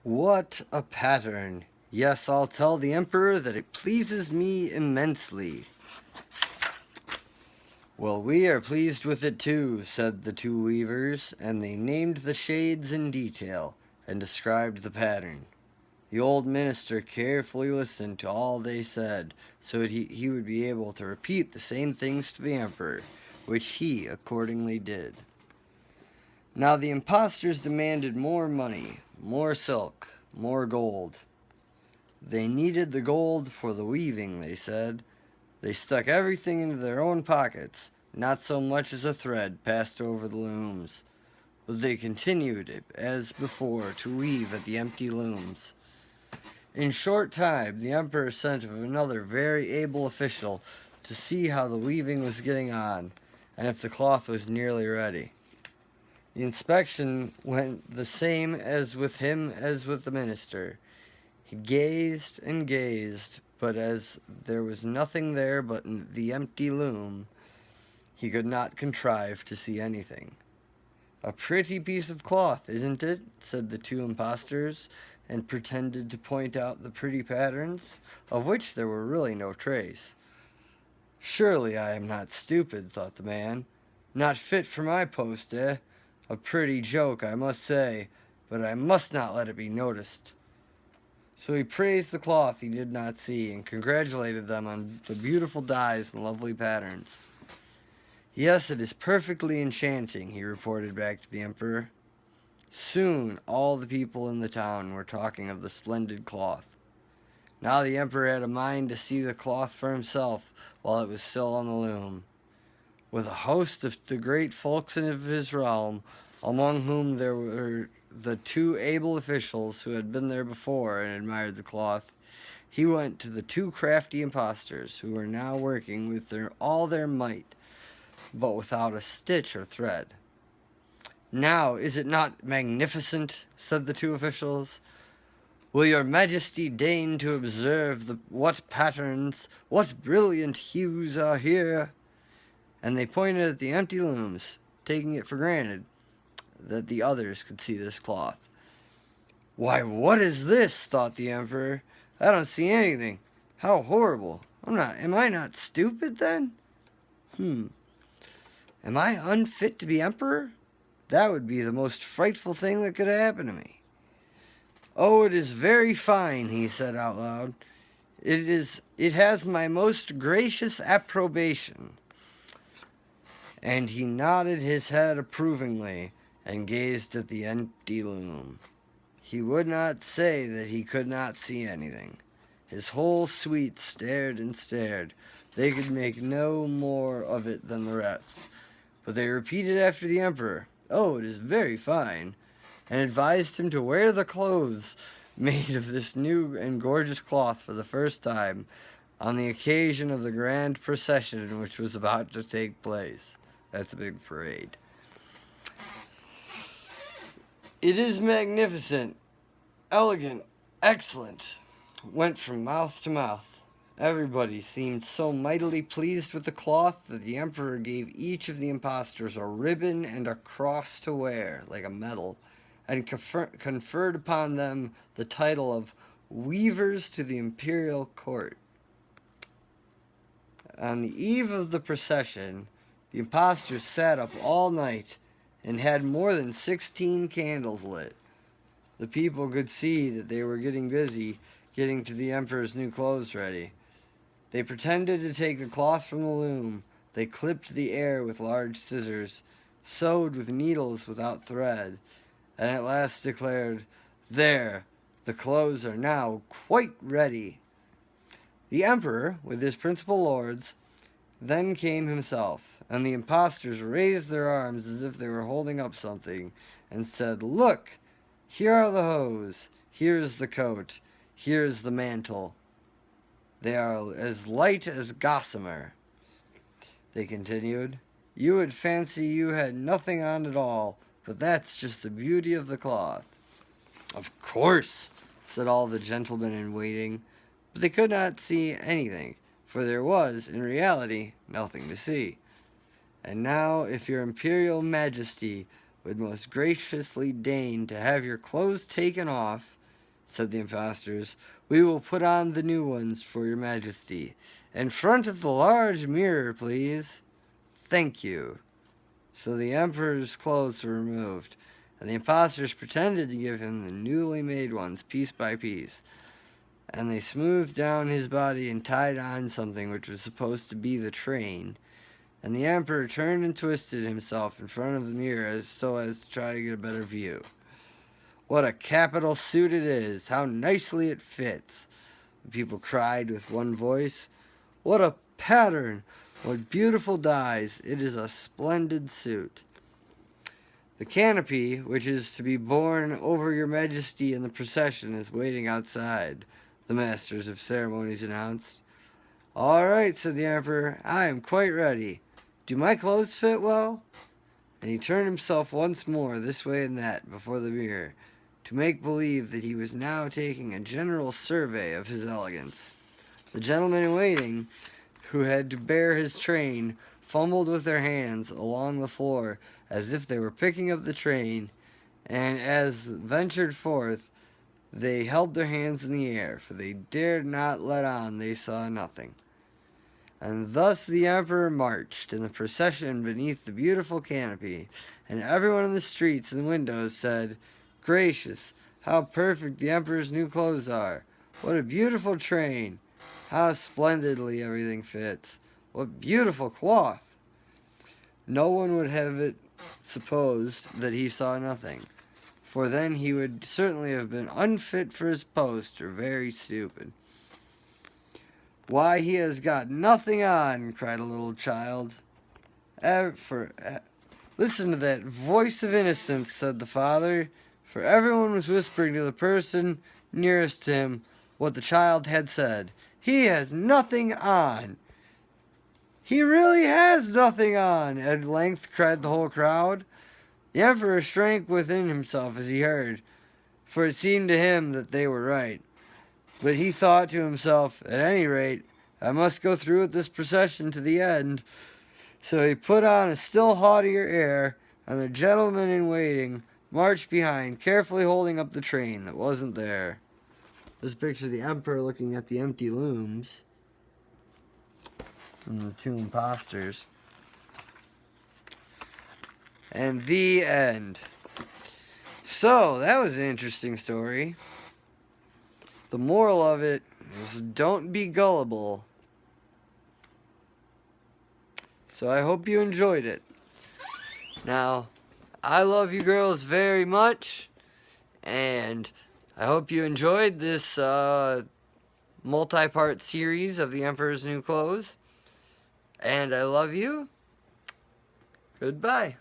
What a pattern! Yes, I'll tell the Emperor that it pleases me immensely. Well, we are pleased with it too, said the two weavers, and they named the shades in detail and described the pattern. The old minister carefully listened to all they said so that he would be able to repeat the same things to the Emperor, which he accordingly did. Now the impostors demanded more money, more silk, more gold. They needed the gold for the weaving, they said. They stuck everything into their own pockets, not so much as a thread passed over the looms. But they continued, as before, to weave at the empty looms. In short time, the emperor sent another very able official to see how the weaving was getting on, and if the cloth was nearly ready. The inspection went the same as with him as with the minister. He gazed and gazed, but as there was nothing there but the empty loom, he could not contrive to see anything. "A pretty piece of cloth, isn't it?" said the two impostors, and pretended to point out the pretty patterns, of which there were really no trace. "Surely I am not stupid," thought the man. "Not fit for my post, eh? A pretty joke, I must say, but I must not let it be noticed." So he praised the cloth he did not see, and congratulated them on the beautiful dyes and lovely patterns. "Yes, it is perfectly enchanting," he reported back to the emperor. Soon all the people in the town were talking of the splendid cloth. Now the emperor had a mind to see the cloth for himself while it was still on the loom. With a host of the great folks of his realm, among whom there were the two able officials who had been there before and admired the cloth, he went to the two crafty impostors who were now working with all their might, but without a stitch or thread. "Now, is it not magnificent?" said the two officials. "Will your majesty deign to observe what patterns, what brilliant hues are here?" And they pointed at the empty looms, taking it for granted that the others could see this cloth. "Why, what is this?" thought the emperor. "I don't see anything. How horrible! Am I not stupid then? Am I unfit to be emperor? That would be the most frightful thing that could happen to me." "Oh, it is very fine," he said out loud. It has my most gracious approbation." And he nodded his head approvingly and gazed at the empty loom. He would not say that he could not see anything. His whole suite stared and stared. They could make no more of it than the rest. But they repeated after the emperor, "Oh, it is very fine," and advised him to wear the clothes made of this new and gorgeous cloth for the first time on the occasion of the grand procession which was about to take place. That's a big parade. "It is magnificent, elegant, excellent," went from mouth to mouth. Everybody seemed so mightily pleased with the cloth that the emperor gave each of the impostors a ribbon and a cross to wear, like a medal, and conferred upon them the title of weavers to the imperial court. On the eve of the procession, the impostors sat up all night and had more than 16 candles lit. The people could see that they were getting busy getting to the emperor's new clothes ready. They pretended to take the cloth from the loom. They clipped the air with large scissors, sewed with needles without thread, and at last declared, "There, the clothes are now quite ready." The emperor, with his principal lords, then came himself, and the impostors raised their arms as if they were holding up something, and said, "Look, here are the hose, here is the coat, here is the mantle. They are as light as gossamer." They continued. "You would fancy you had nothing on at all, but that's just the beauty of the cloth." "Of course," said all the gentlemen in waiting, but they could not see anything, for there was, in reality, nothing to see. "And now, if your imperial majesty would most graciously deign to have your clothes taken off," said the impostors. "We will put on the new ones for your majesty. In front of the large mirror, please." "Thank you." So the emperor's clothes were removed, and the impostors pretended to give him the newly made ones piece by piece. And they smoothed down his body and tied on something which was supposed to be the train. And the emperor turned and twisted himself in front of the mirror so as to try to get a better view. "What a capital suit it is! How nicely it fits!" the people cried with one voice. "What a pattern! What beautiful dyes! It is a splendid suit." "The canopy, which is to be borne over your majesty in the procession, is waiting outside," the masters of ceremonies announced. "All right," said the emperor. "I am quite ready. Do my clothes fit well?" And he turned himself once more this way and that before the mirror, to make believe that he was now taking a general survey of his elegance. The gentlemen in waiting, who had to bear his train, fumbled with their hands along the floor as if they were picking up the train, and as ventured forth, they held their hands in the air, for they dared not let on they saw nothing. And thus the emperor marched in the procession beneath the beautiful canopy, and everyone in the streets and windows said, "Gracious, how perfect the emperor's new clothes are! What a beautiful train! How splendidly everything fits! What beautiful cloth!" No one would have it supposed that he saw nothing, for then he would certainly have been unfit for his post or very stupid. "Why, he has got nothing on!" cried a little child. "Listen to that voice of innocence," said the father, for everyone was whispering to the person nearest to him what the child had said. "He has nothing on!" "He really has nothing on!" at length cried the whole crowd. The emperor shrank within himself as he heard, for it seemed to him that they were right. But he thought to himself, "At any rate, I must go through with this procession to the end." So he put on a still haughtier air, and the gentlemen in waiting marched behind, carefully holding up the train that wasn't there. This picture of the emperor looking at the empty looms and the two imposters. And the end. So, that was an interesting story. The moral of it is don't be gullible. So I hope you enjoyed it. Now, I love you girls very much, and I hope you enjoyed this multi-part series of The Emperor's New Clothes. And I love you. Goodbye.